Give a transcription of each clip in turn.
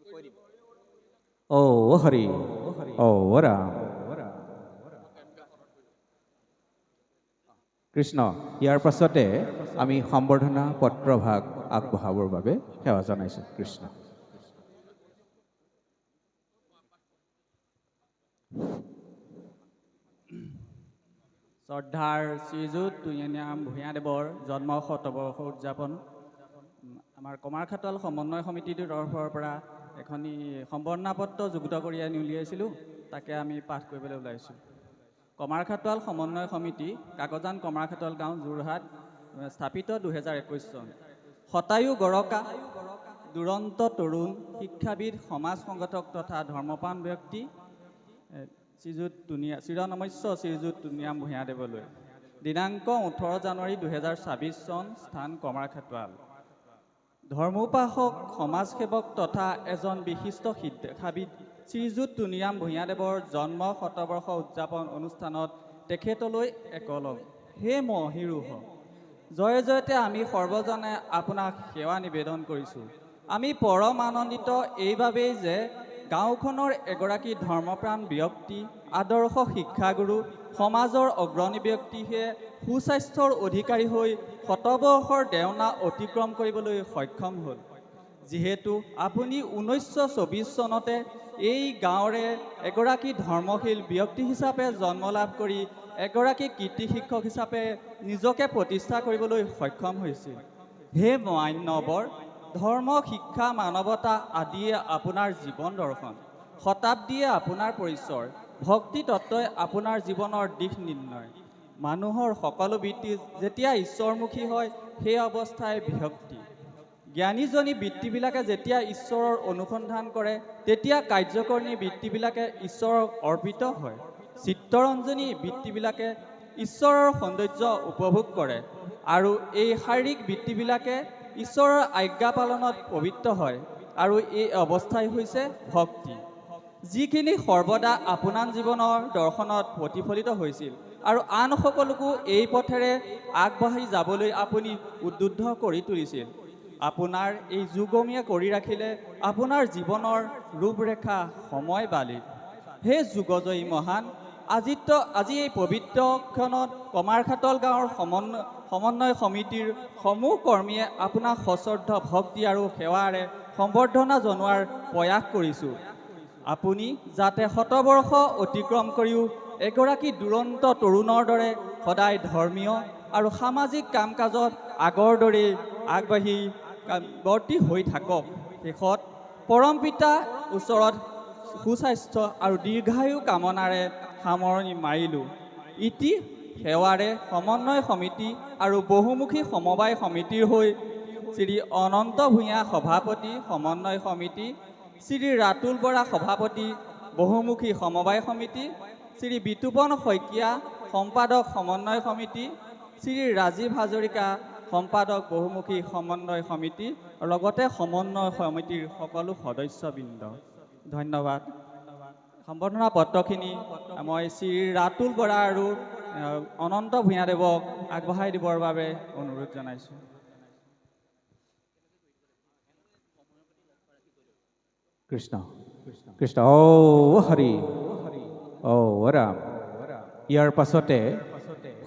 ও হৰি ও ৰাম কৃষ্ণ। ইয়াৰ পাছতে আমি সম্বৰ্ধনা পত্ৰভাগ আগবঢ়াবৰ বাবে সেৱা জনাইছোঁ। কৃষ্ণ। শ্ৰদ্ধাৰ শ্ৰীযুত তুহিনাৰাম ভূঞাদেৱৰ জন্ম শতবৰ্ষ উদযাপন আমাৰ কমাৰখাটল সমন্বয় সমিতিটোৰ তৰফৰ পৰা এখনি সম্বৰ্ধনা পত্ৰ যুগুত কৰি আনি উলিয়াইছিলোঁ, তাকে আমি পাঠ কৰিবলৈ ওলাইছোঁ। কমাৰখাটল সমন্বয় সমিতি, কাকজান কমাৰখাটল গাঁও, যোৰহাট, স্থাপিত 2021 চন। শতায়ু গৰকা, দুৰন্ত তৰুণ, শিক্ষাবিদ, সমাজ সংগঠক তথা ধৰ্মপ্ৰাণ ব্যক্তি শ্ৰীযুত চিৰনমস্য শ্ৰীযুত তুনিৰাম ভূঞাদেৱলৈ। দিনাংক 18 জানুৱাৰী 2026 চন। স্থান কমাৰখাটল। ধৰ্মোপাসক, সমাজসেৱক তথা এজন বিশিষ্ট শিক্ষাবিদ শ্ৰীযুত তুনিৰাম ভূঞাদেৱৰ জন্ম শতবৰ্ষ উদযাপন অনুষ্ঠানত তেখেতলৈ একলগ। হে মহিৰুহ, জয় জয়তে আমি সৰ্বজনে আপোনাক সেৱা নিবেদন কৰিছোঁ। আমি পৰম আনন্দিত এইবাবেই যে গাঁওখনৰ এগৰাকী ধৰ্মপ্ৰাণ ব্যক্তি, আদৰ্শ শিক্ষাগুৰু, সমাজৰ অগ্ৰণী ব্যক্তিহে সুস্বাস্থ্যৰ অধিকাৰী হৈ শতবৰ্ষৰ দেওনা অতিক্ৰম কৰিবলৈ সক্ষম হ'ল। যিহেতু আপুনি 1924 চনতে এই গাঁৱৰে এগৰাকী ধৰ্মশীল ব্যক্তি হিচাপে জন্ম লাভ কৰি এগৰাকী কীৰ্তি শিক্ষক হিচাপে নিজকে প্ৰতিষ্ঠা কৰিবলৈ সক্ষম হৈছিল। হে মান্যবৰ, ধৰ্ম, শিক্ষা, মানৱতা আদিয়ে আপোনাৰ জীৱন দৰ্শন, শতাব্দীয়ে আপোনাৰ পৰিচয়, ভক্তি তত্ত্বই আপোনাৰ জীৱনৰ দিশ নিৰ্ণয়। মানুহৰ সকলো বৃত্তি যেতিয়া ঈশ্বৰমুখী হয় সেই অৱস্থাই বিভক্তি। জ্ঞানীজনী বৃত্তিবিলাকে যেতিয়া ঈশ্বৰৰ অনুসন্ধান কৰে তেতিয়া কাৰ্যকৰণী বৃত্তিবিলাকে ঈশ্বৰক অৰ্পিত হয়। চিত্তৰঞ্জনী বৃত্তিবিলাকে ঈশ্বৰৰ সৌন্দৰ্য উপভোগ কৰে আৰু এই শাৰীৰিক বৃত্তিবিলাকে ঈশ্বৰৰ আজ্ঞা পালনত পবিত্ৰ হয় আৰু এই অৱস্থাই হৈছে ভক্তি, যিখিনি সৰ্বদা আপোনাৰ জীৱনৰ দৰ্শনত প্ৰতিফলিত হৈছিল আৰু আন সকলোকো এই পথেৰে আগবাঢ়ি যাবলৈ আপুনি উদ্বুদ্ধ কৰি তুলিছিল। আপোনাৰ এই যুগমীয়া কৰি ৰাখিলে আপোনাৰ জীৱনৰ ৰূপৰেখা সময় বালি। হে যুগজয়ী মহান, আজি এই পবিত্ৰ ক্ষণত কমাৰখাটল গাঁৱৰ সমন্বয় সমিতিৰ সমূহ কৰ্মীয়ে আপোনাক সশ্ৰদ্ধ ভক্তি আৰু সেৱাৰে সম্বৰ্ধনা জনোৱাৰ প্ৰয়াস কৰিছোঁ। আপুনি যাতে শতবৰ্ষ অতিক্ৰম কৰিও এগৰাকী দুৰন্ত তৰুণৰ দৰে সদায় ধৰ্মীয় আৰু সামাজিক কাম কাজত আগৰ দৰেই আগবাঢ়ি বৰ্তি হৈ থাকক। শেষত পৰম পিতাৰ ওচৰত সুস্বাস্থ্য আৰু দীৰ্ঘায়ু কামনাৰে সামৰণি মাৰিলোঁ। ইতি সেৱাৰে সমন্বয় সমিতি আৰু বহুমুখী সমবায় সমিতিৰ হৈ শ্ৰী অনন্ত ভূঞা সভাপতি সমন্বয় সমিতি, শ্ৰী ৰাতুল বৰা সভাপতি বহুমুখী সমবায় সমিতি, শ্ৰী বিতুপন শইকীয়া সম্পাদক সমন্বয় সমিতি, শ্ৰী ৰাজীৱ হাজৰিকা সম্পাদক বহুমুখী সমন্বয় সমিতি, লগতে সমন্বয় সমিতিৰ সকলো সদস্যবৃন্দ। ধন্যবাদ। সম্বৰ্ধনা পত্ৰখিনি মই শ্ৰী ৰাতুল বৰা আৰু অনন্ত ভূঞাদেৱক আগবঢ়াই দিবৰ বাবে অনুৰোধ জনাইছোঁ। কৃষ্ণ কৃষ্ণ। ও হৰি ও ৰাম। ইয়াৰ পাছতে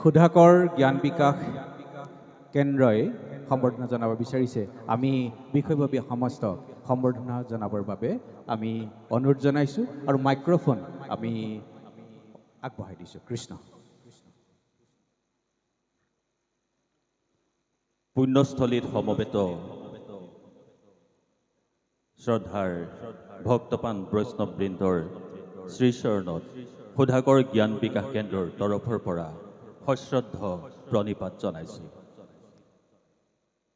সুধাকৰ জ্ঞান বিকাশ কেন্দ্ৰই সম্বৰ্ধনা জনাব বিচাৰিছে। আমি বিষয়ববীয়া সমস্ত সম্বৰ্ধনা জনাবৰ বাবে আমি অনুৰোধ জনাইছোঁ আৰু মাইক্ৰফোন আমি আগবঢ়াই দিছোঁ। কৃষ্ণ। পুণ্যস্থলীত সমবেত শ্ৰদ্ধাৰ ভক্তপান বৈষ্ণৱবৃন্দৰ শ্ৰীচৰণত সুধাকৰ জ্ঞান বিকাশ কেন্দ্ৰৰ তৰফৰ পৰা সশ্ৰদ্ধ প্ৰণিপাত জনাইছোঁ।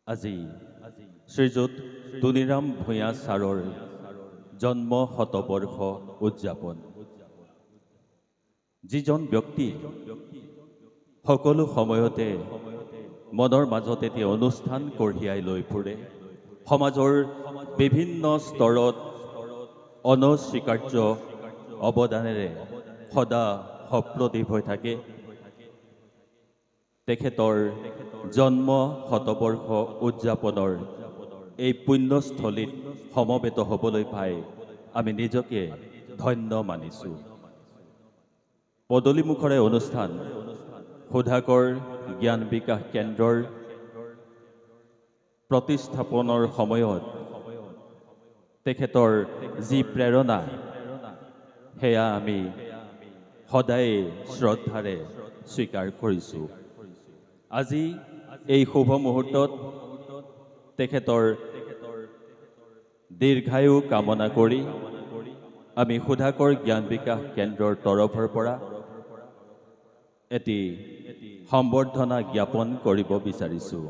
আজি শ্ৰীযুত তুনিৰাম ভূঞা ছাৰৰ জন্ম শতবৰ্ষ উদযাপন। যিজন ব্যক্তি সকলো সময়তে মনৰ মাজতে এটি অনুষ্ঠান কঢ়িয়াই লৈ ফুৰে, সমাজৰ বিভিন্ন স্তৰত অনস্বীকাৰ্য অৱদানেৰে সদা সপ্ৰতিভ হৈ থাকে, তেখেতৰ জন্ম শতবৰ্ষ উদযাপনৰ এই পুণ্যস্থলীত সমবেত হ'বলৈ পাই আমি নিজকে ধন্য মানিছোঁ। পদূলিমুখৰে অনুষ্ঠান সুধাকৰ জ্ঞান বিকাশ কেন্দ্ৰৰ প্ৰতিস্থাপনৰ সময়ত তেখেতৰ যি প্ৰেৰণা সেয়া আমি সদায় শ্ৰদ্ধাৰে স্বীকাৰ কৰিছোঁ। আজি এই শুভ মুহূৰ্তত তেখেতৰ দীৰ্ঘায়ু কামনা কৰি আমি সুধাকৰ জ্ঞান বিকাশ কেন্দ্ৰৰ তৰফৰ পৰা এটি সম্বৰ্ধনা জ্ঞাপন কৰিব বিচাৰিছোঁ।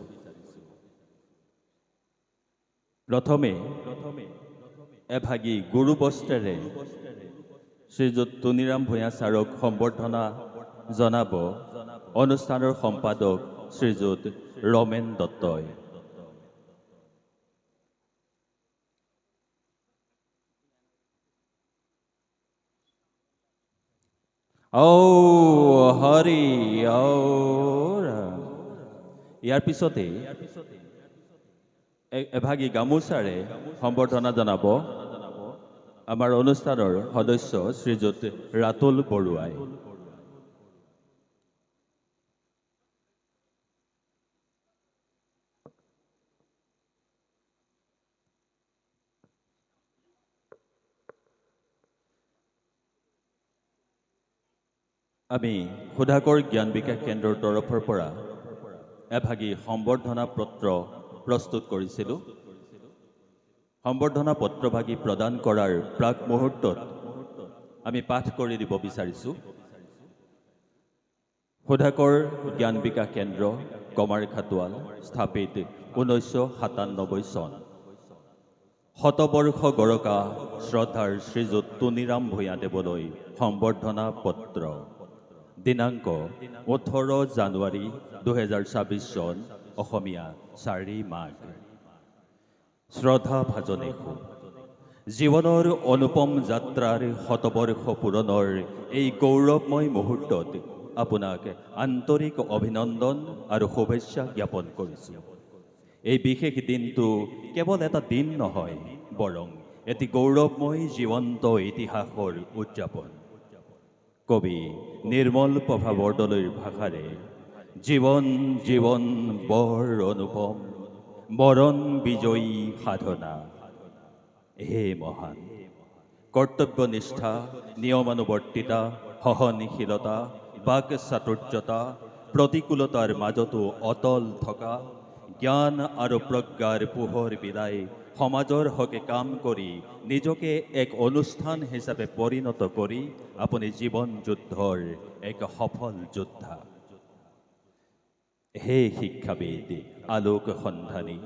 প্ৰথমে এভাগী গুৰু বস্ত্ৰেৰে শ্ৰীযুত টুনিৰাম ভূঞা ছাৰক সম্বৰ্ধনা জনাব অনুষ্ঠানৰ সম্পাদক শ্ৰীযুত ৰমেন দত্তই। ঔ হৰি ঔ ৰাম। ইয়াৰ পিছতে এভাগী গামোচাৰে সম্বৰ্ধনা জনাব আমাৰ অনুষ্ঠানৰ সদস্য শ্ৰীযুত ৰাতুল বৰুৱাই। আমি সুধাকৰ জ্ঞান বিকাশ কেন্দ্ৰৰ তৰফৰ পৰা এভাগী সম্বৰ্ধনা পত্ৰ প্ৰস্তুত কৰিছিলোঁ। সম্বৰ্ধনা পত্ৰভাগী প্ৰদান কৰাৰ প্ৰাক মুহূৰ্তত আমি পাঠ কৰি দিব বিচাৰিছোঁ। সুধাকৰ জ্ঞান বিকাশ কেন্দ্ৰ কমাৰখাটোৱাল স্থাপিত 1997 চন। শতবৰ্ষ গৰকা শ্ৰদ্ধাৰ শ্ৰীযুত টুনিৰাম ভূঞা দেৱলৈ সম্বৰ্ধনা পত্ৰ। দিনাংক 18 জানুৱাৰী 2024 চন, অসমীয়া 4 মাঘ। শ্ৰদ্ধা ভাজনেষু জীৱনৰ অনুপম যাত্ৰাৰ শতবৰ্ষ পূৰণৰ এই গৌৰৱময় মুহূৰ্তত আপোনাক আন্তৰিক অভিনন্দন আৰু শুভেচ্ছা জ্ঞাপন কৰিছোঁ। এই বিশেষ দিনটো কেৱল এটা দিন নহয়, বৰং এটি গৌৰৱময় জীৱন্ত ইতিহাসৰ উদযাপন। কবি নিৰ্মল প্ৰভা বৰদলৈৰ ভাষাৰে জীৱন জীৱন বৰ অনুপম, মৰণ বিজয়ী সাধনা। হে মহান কৰ্তব্যনিষ্ঠা, নিয়মানুৱৰ্তিতা, সহনশীলতা, বাক চাতুৰ্যতা, প্ৰতিকূলতাৰ মাজতো অটল থকা, জ্ঞান আৰু প্ৰজ্ঞাৰ পোহৰ বিলাই সমাজৰ হকে কাম কৰি নিজকে এক অনুষ্ঠান হিচাপে পৰিণত কৰি আপুনি জীৱন যুদ্ধৰ এক সফল যোদ্ধা। হে শিক্ষাবিদ, আলোক সন্ধানী,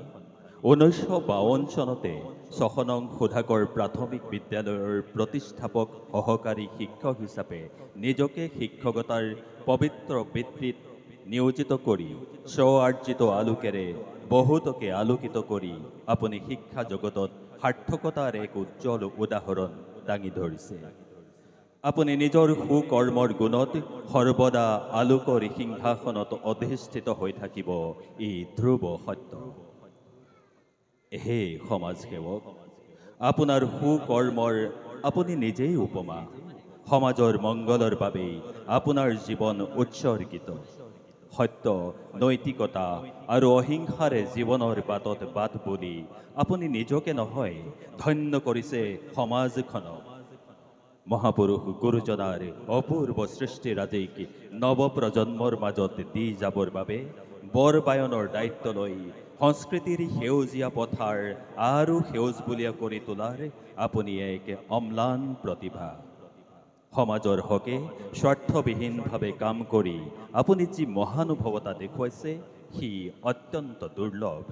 1952 চনতে 6 নং সুধাকৰ প্ৰাথমিক বিদ্যালয়ৰ প্ৰতিষ্ঠাপক সহকাৰী শিক্ষক হিচাপে নিজকে শিক্ষকতাৰ পবিত্ৰ বৃত্তিত নিয়োজিত কৰি স্ব-আৰ্জিত আলোকেৰে বহুতকে আলোকিত কৰি আপুনি শিক্ষা জগতত সাৰ্থকতাৰ এক উজ্জ্বল উদাহৰণ দাঙি ধৰিছে। আপুনি নিজৰ সুকৰ্মৰ গুণত সৰ্বদা আলোকৰ সিংহাসনত অধিষ্ঠিত হৈ থাকিব, ই ধ্ৰুৱ সত্য। হে সমাজসেৱক, আপোনাৰ সুকৰ্মৰ আপুনি নিজেই উপমা। সমাজৰ মংগলৰ বাবেই আপোনাৰ জীৱন উৎসৰ্গিত। সত্য, নৈতিকতা আৰু অহিংসাৰে জীৱনৰ বাটত বাট বুলি আপুনি নিজকে নহয়, ধন্য কৰিছে সমাজখনক। মহাপুৰুষ গুৰুজনাৰ অপূৰ্ব সৃষ্টিৰাজিক নৱপ্ৰজন্মৰ মাজত দি যাবৰ বাবে বৰবায়নৰ দায়িত্ব লৈ সংস্কৃতিৰ সেউজীয়া পথাৰ আৰু সেউজবুলীয়া কৰি তোলাৰ আপুনি এক অম্লান প্ৰতিভা। সমাজৰ হকে স্বাৰ্থবিহীনভাৱে কাম কৰি আপুনি যি মহানুভৱতা দেখুৱাইছে, সি অত্যন্ত দুৰ্লভ।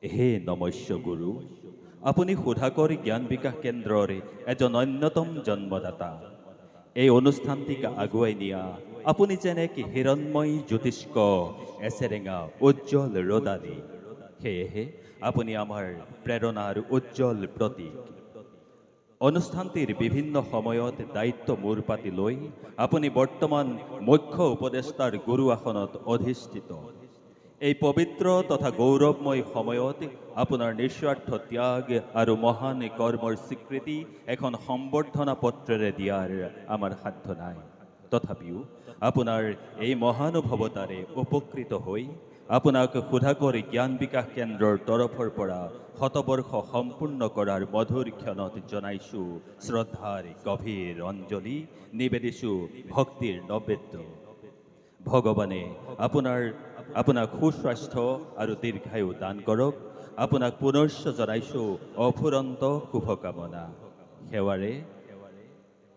হে নমস্য গুৰু, আপুনি সুধাকৰ জ্ঞান বিকাশ কেন্দ্ৰৰ এজন অন্যতম জন্মদাতা। এই অনুষ্ঠানটিক আগুৱাই নিয়া আপুনি যেনে এক হিৰণ্ময় জ্যোতিষ্ক এচেৰেঙা উজ্জ্বল ৰদালি। সেয়েহে আপুনি আমাৰ প্ৰেৰণাৰ উজ্জ্বল প্ৰতীক। অনুষ্ঠানটিৰ বিভিন্ন সময়ত দায়িত্ব মূৰ পাতি লৈ আপুনি বৰ্তমান মুখ্য উপদেষ্টাৰ গুৰু আসনত অধিষ্ঠিত। এই পবিত্ৰ তথা গৌৰৱময় সময়ত আপোনাৰ নিস্বাৰ্থ ত্যাগ আৰু মহান কৰ্মৰ স্বীকৃতি এখন সম্বৰ্ধনা পত্ৰেৰে দিয়াৰ আমাৰ সাধ্য নাই। তথাপিও আপোনাৰ এই মহানুভৱতাৰে উপকৃত হৈ আপোনাক সুধাকৰ জ্ঞান বিকাশ কেন্দ্ৰৰ তৰফৰ পৰা শতবৰ্ষ সম্পূৰ্ণ কৰাৰ মধুৰ ক্ষণত জনাইছোঁ শ্ৰদ্ধাৰ গভীৰ অঞ্জলি, নিবেদিছোঁ ভক্তিৰ নৈবেদ্য। ভগৱানে আপোনাক সুস্বাস্থ্য আৰু দীৰ্ঘায়ু দান কৰক। আপোনাক পুনশ্চ জনাইছোঁ অফুৰন্ত শুভকামনা। সেৱাৰে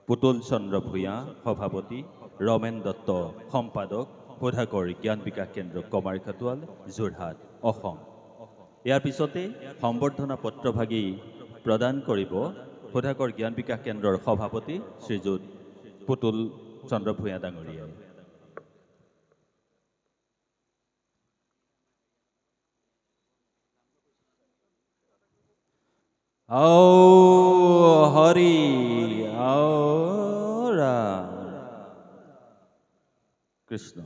পুতুল চন্দ্ৰ ভূঞা, সভাপতি, ৰমেন দত্ত, সম্পাদক, সুধাকৰ জ্ঞান বিকাশ কেন্দ্ৰ, কমাৰখাটোৱাল, যোৰহাট, অসম। ইয়াৰ পিছতে সম্বৰ্ধনা পত্ৰভাগী প্ৰদান কৰিব সুধাকৰ জ্ঞান বিকাশ কেন্দ্ৰৰ সভাপতি শ্ৰীযুত পুতুল চন্দ্ৰ ভূঞা ডাঙৰীয়াই। আও হৰি আও ৰাম কৃষ্ণ।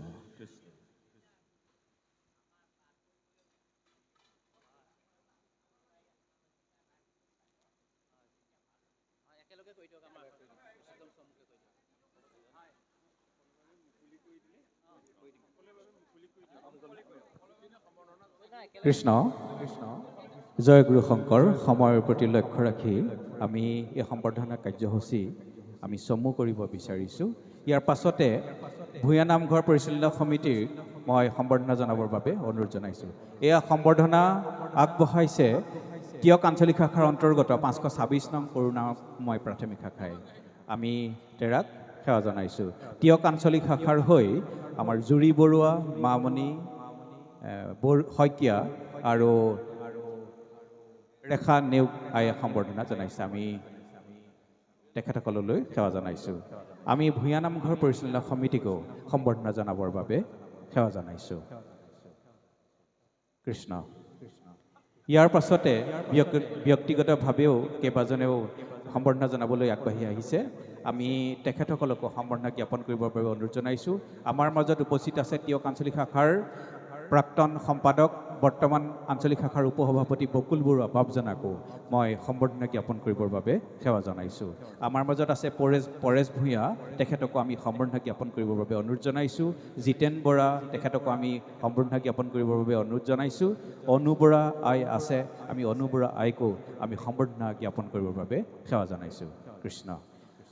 কৃষ্ণ জয় গুৰু শংকৰ। সময়ৰ প্ৰতি লক্ষ্য ৰাখি আমি এই সম্বৰ্ধনা কাৰ্যসূচী আমি চমু কৰিব বিচাৰিছোঁ। ইয়াৰ পাছতে ভূঞা নামঘৰ পৰিচালনা সমিতিৰ মই সম্বৰ্ধনা জনাবৰ বাবে অনুৰোধ জনাইছোঁ। এয়া সম্বৰ্ধনা আগবঢ়াইছে টিয়ক আঞ্চলিক শাখাৰ অন্তৰ্গত 526 নং কৰুণাময় প্ৰাথমিক শাখাই। আমি তেৰাক সেৱা জনাইছোঁ। টিয়ক আঞ্চলিক শাখাৰ হৈ আমাৰ জুৰি বৰুৱা, মামণি শইকীয়া আৰু ৰেখা নেওগ আয়ে সম্বৰ্ধনা জনাইছে। আমি তেখেতসকললৈ সেৱা জনাইছোঁ। আমি ভূঞা নামঘৰ পৰিচালনা সমিতিকো সম্বৰ্ধনা জনাবৰ বাবে সেৱা জনাইছোঁ। কৃষ্ণ। ইয়াৰ পাছতে ব্যক্তিগতভাৱেও কেইবাজনেও সম্বৰ্ধনা জনাবলৈ আগবাঢ়ি আহিছে। আমি তেখেতসকলকো সম্বৰ্ধনা জ্ঞাপন কৰিবৰ বাবে অনুৰোধ জনাইছোঁ। আমাৰ মাজত উপস্থিত আছে টিয়ক আঞ্চলিক শাখাৰ প্ৰাক্তন সম্পাদক, বৰ্তমান আঞ্চলিক শাখাৰ উপসভাপতি বকুল বৰুৱা বাপজনাকো মই সম্বৰ্ধনা জ্ঞাপন কৰিবৰ বাবে সেৱা জনাইছোঁ। আমাৰ মাজত আছে পৰেশ ভূঞা, তেখেতকো আমি সম্বৰ্ধনা জ্ঞাপন কৰিবৰ বাবে অনুৰোধ জনাইছোঁ। জিতেন বৰা, তেখেতকো আমি সম্বৰ্ধনা জ্ঞাপন কৰিবৰ বাবে অনুৰোধ জনাইছোঁ। অনু বৰা আই আছে, আমি অনু বৰা আইকো আমি সম্বৰ্ধনা জ্ঞাপন কৰিবৰ বাবে সেৱা জনাইছোঁ। কৃষ্ণ।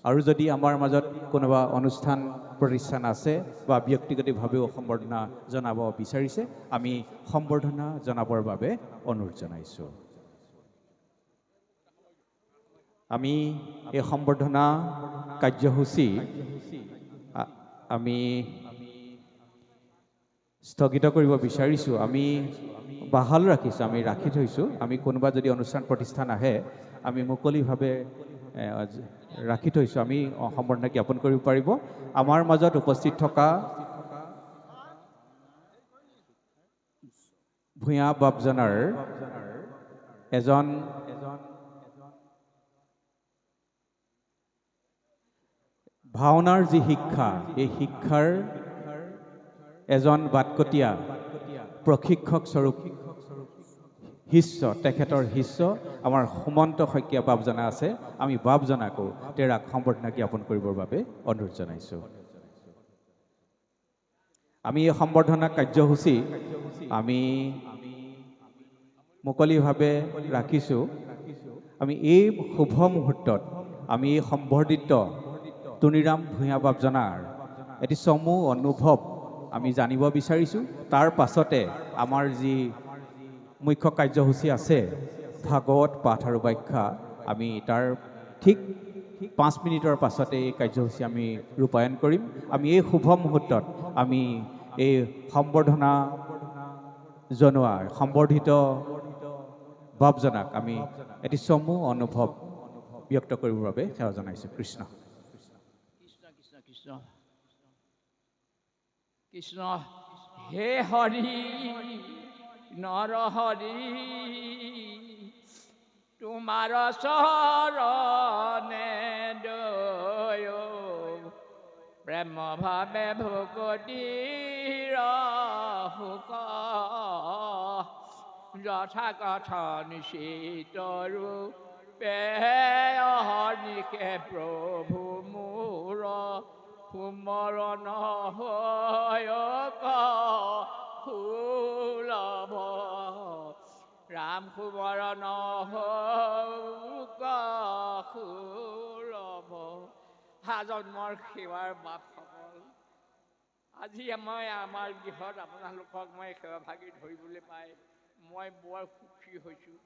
আৰু যদি আমাৰ মাজত কোনোবা অনুষ্ঠান প্ৰতিষ্ঠান আছে বা ব্যক্তিগতভাৱেও সম্বৰ্ধনা জনাব বিচাৰিছে, আমি সম্বৰ্ধনা জনাবৰ বাবে অনুৰোধ জনাইছোঁ। আমি এই সম্বৰ্ধনা কাৰ্যসূচী আমি স্থগিত কৰিব বিচাৰিছোঁ। আমি বাহাল ৰাখিছোঁ, আমি ৰাখি থৈছোঁ। আমি কোনোবা যদি অনুষ্ঠান প্ৰতিষ্ঠান আহে, আমি মুকলিভাৱে ৰাখি থৈছোঁ। আমি সম্বৰ্ধনা জ্ঞাপন কৰিব পাৰিব। আমাৰ মাজত উপস্থিত থকা ভূঞা বাপজনাৰ এজন ভাওনাৰ যি শিক্ষা, এই শিক্ষাৰ এজন বাটকটীয়া প্ৰশিক্ষক স্বৰূপ শিষ্য, তেখেতৰ শিষ্য আমাৰ সুমন্ত শইকীয়া বাপজনা আছে। আমি বাপজনাকো তেৰাক সম্বৰ্ধনা জ্ঞাপন কৰিবৰ বাবে অনুৰোধ জনাইছোঁ। আমি এই সম্বৰ্ধনা কাৰ্যসূচী আমি মুকলিভাৱে ৰাখিছোঁ। আমি এই শুভ মুহূৰ্তত আমি এই সম্বৰ্ধিত তুনিৰাম ভূঞা বাপজনাৰ এটি চমু অনুভৱ আমি জানিব বিচাৰিছোঁ। তাৰ পাছতে আমাৰ যি মুখ্য কাৰ্যসূচী আছে, ভাগৱত পাঠ আৰু ব্যাখ্যা, আমি তাৰ ঠিক 5 মিনিটৰ পাছতে এই কাৰ্যসূচী আমি ৰূপায়ণ কৰিম। আমি এই শুভ মুহূৰ্তত আমি এই সম্বৰ্ধনা জনোৱা সম্বৰ্ধিত বাপজনাক আমি এটি চমু অনুভৱ ব্যক্ত কৰিবৰ বাবে সেৱা জনাইছোঁ। কৃষ্ণ। কৃষ্ণ কৃষ্ণ কৃষ্ণ কৃষ্ণ। হে হৰি নৰহৰি, তোমাৰ চৰণে দয় প্ৰেম ভাৱে ভকতিৰ সুখ যথা কথ ৰূপে অহৰ্নিশে প্ৰভু মোৰ সুমৰণ হয় সুলভ ৰাম সুমৰণ হৌক সুলভ জন্মৰ সেৱাৰ বাপসকল আজি মই আমাৰ গৃহত আপোনালোকক মই সেৱা ভাগি ধৰিবলৈ পাই মই বৰ সুখী হৈছোঁ।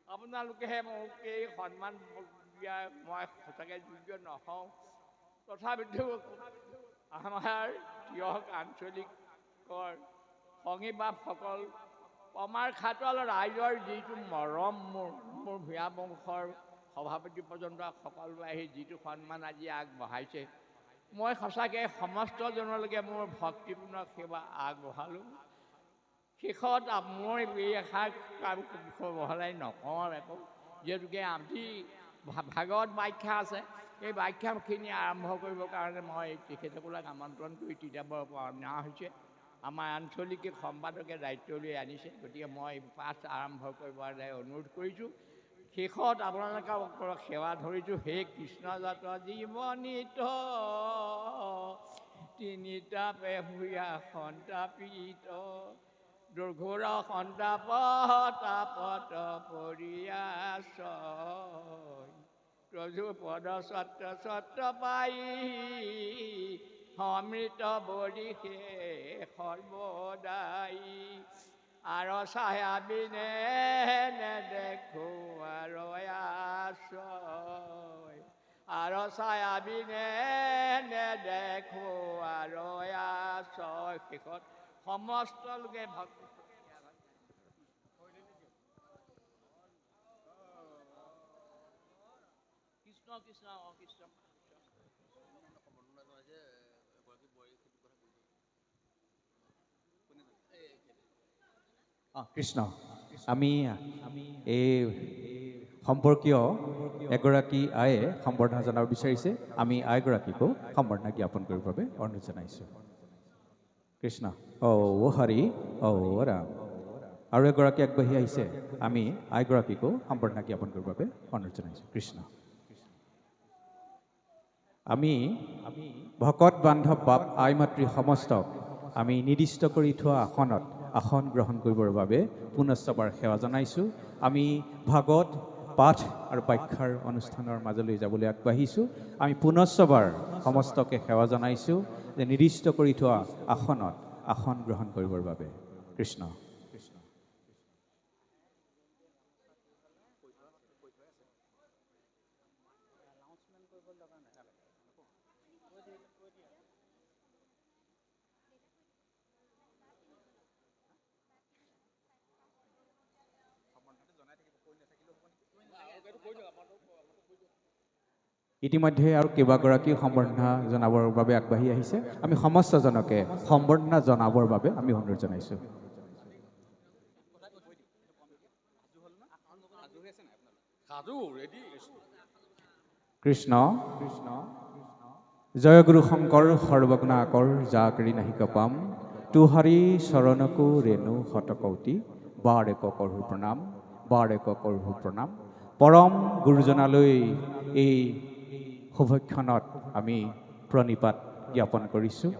আপোনালোকেহে মোক এই সন্মান দিয়া মই সঁচাকৈ যোগ্য নহওঁ। তথাপিতো আমাৰ তিয়ক আঞ্চলিকৰ সংগী বাপসকল কমাৰ খাটল ৰাইজৰ যিটো মৰম মোৰ ভূঞা বংশৰ সভাপতি পৰ্যন্ত সকলো আহি যিটো সন্মান আজি আগবঢ়াইছে মই সঁচাকৈ সমস্তজনলৈকে মোৰ ভক্তিপূৰ্ণ সেৱা আগবঢ়ালোঁ। শেষত মোৰ এই এষাৰ বহলাই নকওঁ একো, যিহেতুকে আজি ভাগৱত ব্যাখ্যা আছে। এই ব্যাখ্যাখিনি আৰম্ভ কৰিবৰ কাৰণে মই তেখেতসকলক আমন্ত্ৰণ কৰি তিতাবৰ পৰা অনা হৈছে। আমাৰ আঞ্চলিক সম্পাদকে দায়িত্ব লৈ আনিছে, গতিকে মই পাঠ আৰম্ভ কৰিবলৈ অনুৰোধ কৰিছোঁ। শেষত আপোনালোকক সেৱা ধৰিছোঁ। হে কৃষ্ণজাত জীৱনিত তিনিতাপে ভূঞা সন্তাপিত দুৰ্ঘোৰ সন্তাপ তাপত পৰিয়াচয় ৰজু পদ সত্ৰ সত্ৰ পাই সমৃত বৰিষে সৰ্বদাই আৰু চাহাবিনে নেদেখো আৰু আশ্ৰয় আৰু চাহাবিনে নেদেখো আৰু আশ্ৰয়। শেষত সমস্ত লোকে ভক্তি কৃষ্ণ কৃষ্ণ কৃষ্ণ কৃষ্ণ আমি এই সম্পৰ্কীয় এগৰাকী আয়ে সম্বৰ্ধনা জনাব বিচাৰিছে। আমি আইগৰাকীকো সম্বৰ্ধনা জ্ঞাপন কৰিবৰ বাবে অনুৰোধ জনাইছোঁ। কৃষ্ণ ঔ হৰি ঔ ৰাম। আৰু এগৰাকী আগবাঢ়ি আহিছে। আমি আইগৰাকীকো সম্বৰ্ধনা জ্ঞাপন কৰিবৰ বাবে অনুৰোধ জনাইছোঁ। কৃষ্ণ আমি ভকত বান্ধৱ বাপ আই মাতৃ সমস্তক আমি নিৰ্দিষ্ট কৰি থোৱা আসন গ্ৰহণ কৰিবৰ বাবে পুনশ্চবাৰ সেৱা জনাইছোঁ। আমি ভাগৱত পাঠ আৰু ব্যাখ্যাৰ অনুষ্ঠানৰ মাজলৈ যাবলৈ আগবাঢ়িছোঁ। আমি পুনশ্চবাৰ সমস্তকে সেৱা জনাইছোঁ যে নিৰ্দিষ্ট কৰি থোৱা আসন গ্ৰহণ কৰিবৰ বাবে। কৃষ্ণ ইতিমধ্যে আৰু কেইবাগৰাকী সম্বৰ্ধনা জনাবৰ বাবে আগবাঢ়ি আহিছে। আমি সমস্তজনকে সম্বৰ্ধনা জনাবৰ বাবে আমি অনুৰোধ জনাইছোঁ। কৃষ্ণ জয় গুৰু শংকৰ সৰ্বগুণাকৰ জাকৰি নাহিক পাম তুহাৰী চৰণকো ৰেণু শতকৌটি বাৰেক কৰোঁ প্ৰণাম বাৰেক কৰোঁ প্ৰণাম। পৰম গুৰুজনালৈ এই শুভক্ষণত আমি প্ৰণিপাত জ্ঞাপন কৰিছোঁ।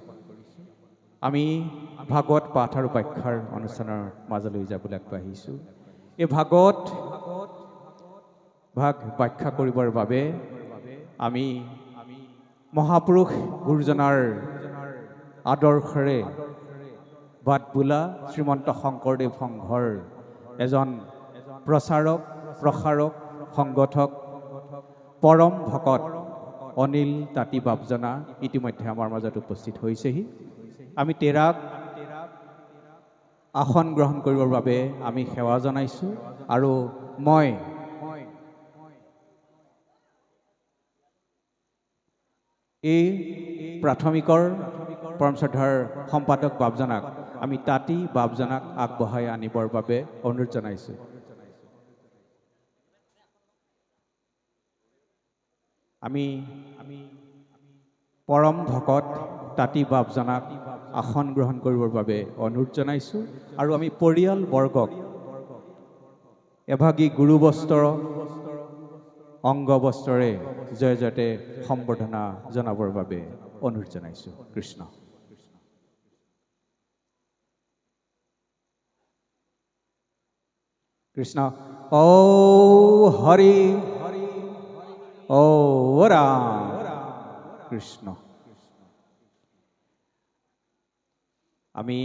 আমি ভাগৱত পাঠ আৰু ব্যাখ্যাৰ অনুষ্ঠানৰ মাজলৈ যাবলৈ আগবাঢ়িছোঁ। এই ভাগৱত ব্যাখ্যা কৰিবৰ বাবে আমি মহাপুৰুষ গুৰুজনাৰ আদৰ্শৰে বাট বোলা শ্ৰীমন্ত শংকৰদেৱ সংঘৰ এজন প্ৰসাৰক সংগঠক পৰম ভকত অনিল তাঁতী বাপজনা ইতিমধ্যে আমাৰ মাজত উপস্থিত হৈছেহি। আমি তেৰাক আসন গ্ৰহণ কৰিবৰ বাবে আমি সেৱা জনাইছোঁ। আৰু মই এই প্ৰাথমিকৰ পৰম শ্ৰদ্ধাৰ সম্পাদক বাপজনাক আমি তাঁতী বাপজনাক আগবঢ়াই আনিবৰ বাবে অনুৰোধ জনাইছোঁ। আমি পৰম ভকত তাঁতী বাপজনাক আসন গ্ৰহণ কৰিবৰ বাবে অনুৰোধ জনাইছোঁ আৰু আমি পৰিয়ালবৰ্গক এভাগী গুৰু বস্ত্ৰ অংগ বস্ত্ৰৰে জয়তে সম্বৰ্ধনা জনাবৰ বাবে অনুৰোধ জনাইছোঁ। কৃষ্ণ। কৃষ্ণ। ঔ হৰি ঔ ৰাম কৃষ্ণ। আমি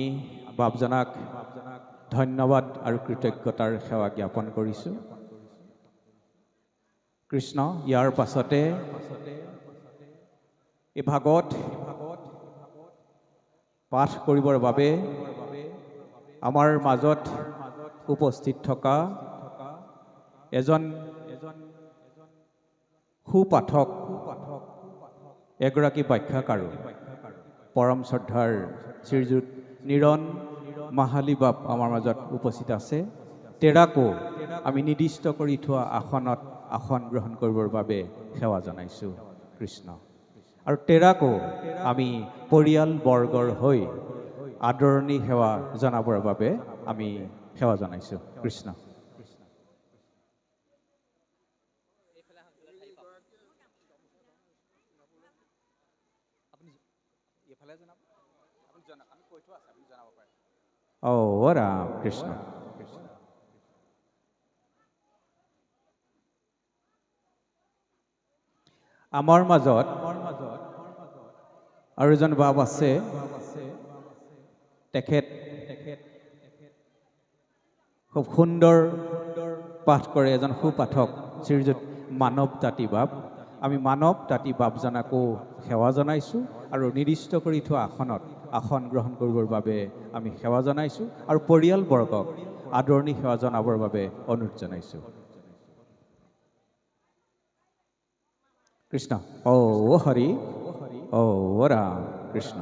বাপজনাক ধন্যবাদ আৰু কৃতজ্ঞতাৰ সেৱা জ্ঞাপন কৰিছোঁ। কৃষ্ণ। ইয়াৰ পাছতে এই ভাগৱত পাঠ কৰিবৰ বাবে আমাৰ মাজত উপস্থিত থকা এজন সুপাঠক, এগৰাকী ব্যাখ্যাকাৰো পৰম শ্ৰদ্ধাৰ শ্ৰীযুত নিৰণ মাহালী বাপ আমাৰ মাজত উপস্থিত আছে। তেৰাকো আমি নিৰ্দিষ্ট কৰি থোৱা আসনত আসন গ্ৰহণ কৰিবৰ বাবে সেৱা জনাইছোঁ। কৃষ্ণ। আৰু তেৰাকো আমি পৰিয়ালবৰ্গৰ হৈ আদৰণি সেৱা জনাবৰ বাবে আমি সেৱা জনাইছোঁ। কৃষ্ণ। ঔ ৰাম কৃষ্ণ। আমাৰ মাজত আৰু এজন বাপ আছে, তেখেত খুব সুন্দৰ পাঠ কৰে, এজন সুপাঠক শ্ৰীযুত মানৱ তাঁতী বাপ। আমি মানৱ তাঁতী বাপজনাকো সেৱা জনাইছোঁ আৰু নিৰ্দিষ্ট কৰি থোৱা আসনত আসন গ্ৰহণ কৰিবৰ বাবে আমি সেৱা জনাইছোঁ আৰু পৰিয়ালবৰ্গক আদৰণি সেৱা জনাবৰ বাবে অনুৰোধ জনাইছোঁ। কৃষ্ণ। ঔ হৰি ঔ ৰাম কৃষ্ণ।